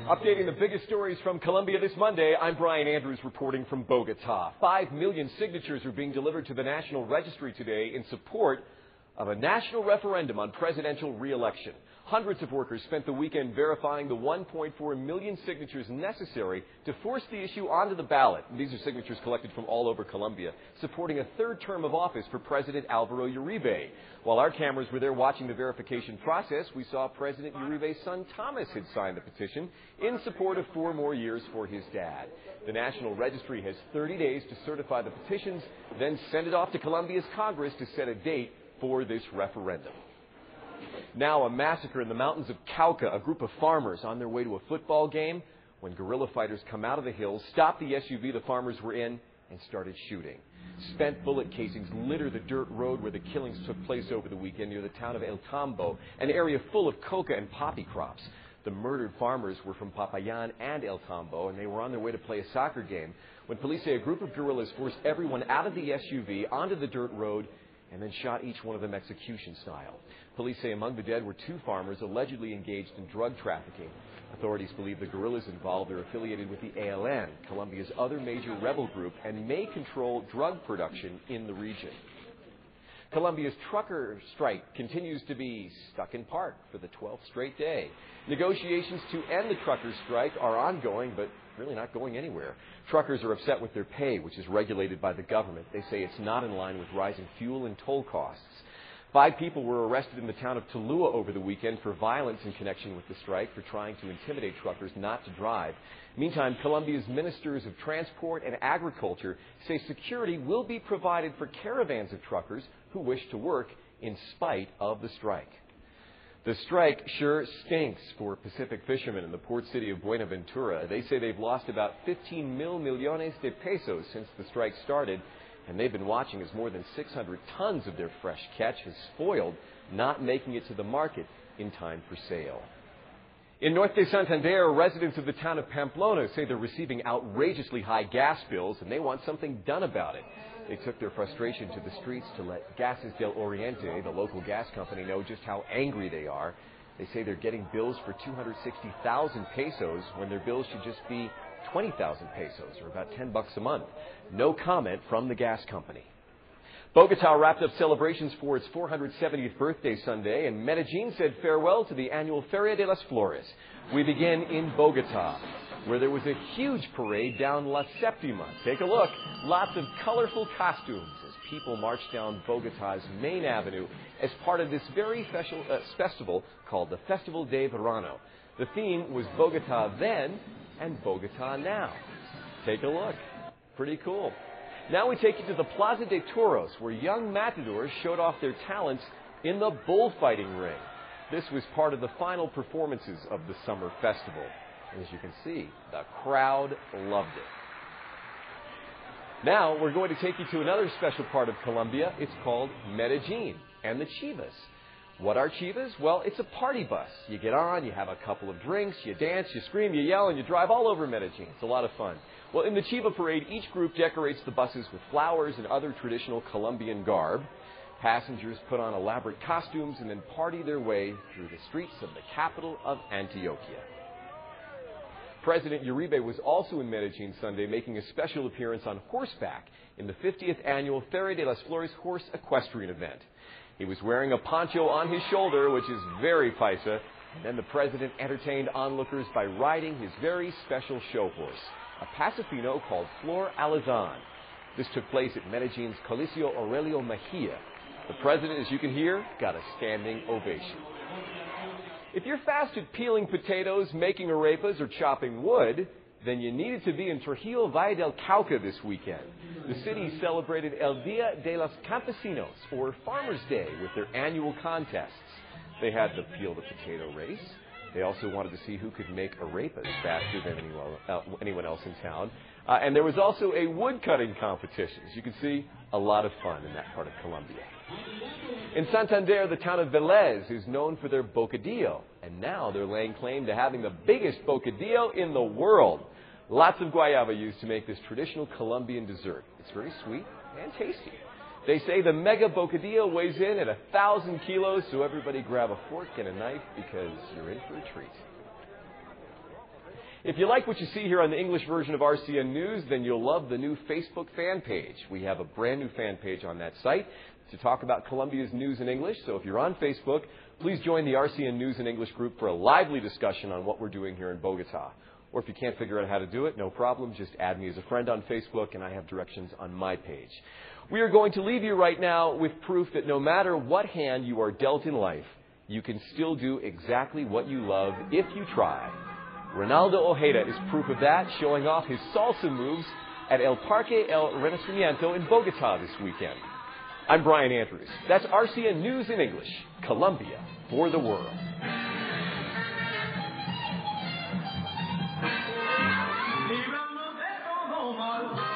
Updating the biggest stories from Colombia this Monday, I'm Brian Andrews reporting from Bogota. 5 million signatures are being delivered to the National Registry today in support of a national referendum on presidential re-election. Hundreds of workers spent the weekend verifying the 1.4 million signatures necessary to force the issue onto the ballot. These are signatures collected from all over Colombia, supporting a third term of office for President Álvaro Uribe. While our cameras were there watching the verification process, we saw President Uribe's son Thomas had signed the petition in support of 4 more years for his dad. The National Registry has 30 days to certify the petitions, then send it off to Colombia's Congress to set a date for this referendum. Now a massacre in the mountains of Cauca. A group of farmers on their way to a football game when guerrilla fighters come out of the hills, stopped the SUV the farmers were in, and started shooting. Spent bullet casings litter the dirt road where the killings took place over the weekend near the town of El Tambo, an area full of coca and poppy crops. The murdered farmers were from Popayán and El Tambo, and they were on their way to play a soccer game when police say a group of guerrillas forced everyone out of the SUV onto the dirt road and then shot each one of them execution style. Police say among the dead were 2 farmers allegedly engaged in drug trafficking. Authorities believe the guerrillas involved are affiliated with the ALN, Colombia's other major rebel group, and may control drug production in the region. Colombia's trucker strike continues to be stuck in park for the 12th straight day. Negotiations to end the trucker strike are ongoing, but really not going anywhere. Truckers are upset with their pay, which is regulated by the government. They say it's not in line with rising fuel and toll costs. 5 people were arrested in the town of Tuluá over the weekend for violence in connection with the strike, for trying to intimidate truckers not to drive. Meantime, Colombia's ministers of transport and agriculture say security will be provided for caravans of truckers who wish to work in spite of the strike. The strike sure stinks for Pacific fishermen in the port city of Buenaventura. They say they've lost about 15 millones de pesos since the strike started, and they've been watching as more than 600 tons of their fresh catch has spoiled, not making it to the market in time for sale. In Norte de Santander, residents of the town of Pamplona say they're receiving outrageously high gas bills, and they want something done about it. They took their frustration to the streets to let Gases del Oriente, the local gas company, know just how angry they are. They say they're getting bills for 260,000 pesos when their bills should just be 20,000 pesos, or about $10 a month. No comment from the gas company. Bogota wrapped up celebrations for its 470th birthday Sunday, and Medellin said farewell to the annual Feria de las Flores. We begin in Bogota, where there was a huge parade down La Séptima. Take a look. Lots of colorful costumes as people marched down Bogota's main avenue as part of this very special festival called the Festival de Verano. The theme was Bogota then and Bogota now. Take a look. Pretty cool. Now we take you to the Plaza de Toros, where young matadors showed off their talents in the bullfighting ring. This was part of the final performances of the summer festival. And as you can see, the crowd loved it. Now we're going to take you to another special part of Colombia. It's called Medellin and the Chivas. What are Chivas? Well, it's a party bus. You get on, you have a couple of drinks, you dance, you scream, you yell, and you drive all over Medellin. It's a lot of fun. Well, in the Chiva parade, each group decorates the buses with flowers and other traditional Colombian garb. Passengers put on elaborate costumes and then party their way through the streets of the capital of Antioquia. President Uribe was also in Medellin Sunday, making a special appearance on horseback in the 50th annual Feria de las Flores horse equestrian event. He was wearing a poncho on his shoulder, which is very paisa, and then the president entertained onlookers by riding his very special show horse, a Pasifino called Flor Alazan. This took place at Medellin's Coliseo Aurelio Mejia. The president, as you can hear, got a standing ovation. If you're fast at peeling potatoes, making arepas, or chopping wood, then you needed to be in Trujillo Valle del Cauca this weekend. The city celebrated El Día de los Campesinos, or Farmers' Day, with their annual contests. They had the peel the potato race. They also wanted to see who could make arepas faster than anyone else in town. And there was also a wood-cutting competition. As you can see, a lot of fun in that part of Colombia. In Santander, the town of Vélez is known for their bocadillo, and now they're laying claim to having the biggest bocadillo in the world. Lots of guayaba used to make this traditional Colombian dessert. It's very sweet and tasty. They say the mega bocadillo weighs in at 1,000 kilos, so everybody grab a fork and a knife because you're in for a treat. If you like what you see here on the English version of RCN News, then you'll love the new Facebook fan page. We have a brand new fan page on that site to talk about Colombia's news in English. So if you're on Facebook, please join the RCN News in English group for a lively discussion on what we're doing here in Bogota. Or if you can't figure out how to do it, no problem. Just add me as a friend on Facebook, and I have directions on my page. We are going to leave you right now with proof that no matter what hand you are dealt in life, you can still do exactly what you love if you try. Ronaldo Ojeda is proof of that, showing off his salsa moves at El Parque El Renacimiento in Bogota this weekend. I'm Brian Andrews. That's RCN News in English, Colombia for the world. Librarnos de todo mal.